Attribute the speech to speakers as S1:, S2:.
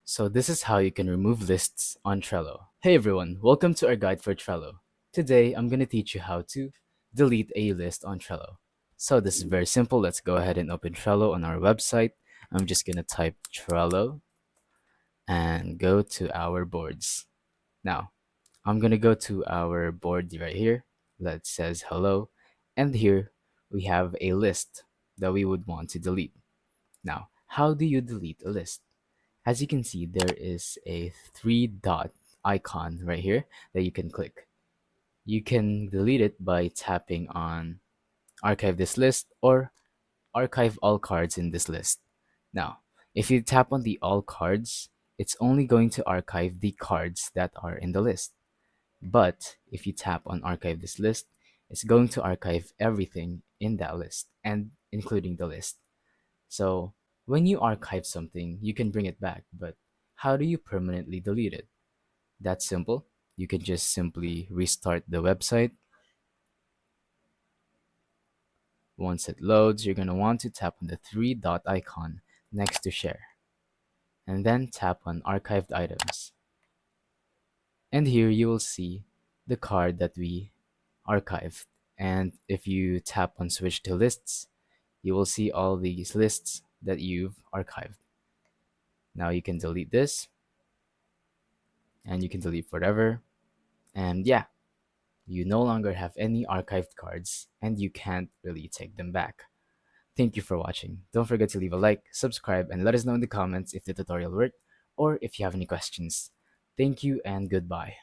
S1: So this is how you can remove lists on Trello. Hey everyone, welcome to our guide for Trello. Today I'm going to teach you how to delete a list on Trello. So this is very simple. Let's go ahead and open Trello on our website. I'm just going to type Trello and go to our boards. Now, I'm going to go to our board right here that says hello, and here we have a list that we would want to delete. Now, how do you delete a list? As you can see, there is a three dot icon right here that you can click. You can delete it by tapping on archive this list or archive all cards in this list. Now, if you tap on the all cards, it's only going to archive the cards that are in the list. But if you tap on archive this list, it's going to archive everything in that list and including the list. So when you archive something, you can bring it back, but how do you permanently delete it? That's simple. You can just simply restart the website. Once it loads, you're going to want to tap on the three dot icon next to share, and then tap on archived items. And here you will see the card that we archived. And if you tap on switch to lists, you will see all these lists that you've archived. Now you can delete this and you can delete forever. And yeah, you no longer have any archived cards and you can't really take them back. Thank you for watching. Don't forget to leave a like, subscribe, and let us know in the comments if the tutorial worked or if you have any questions. Thank you and goodbye.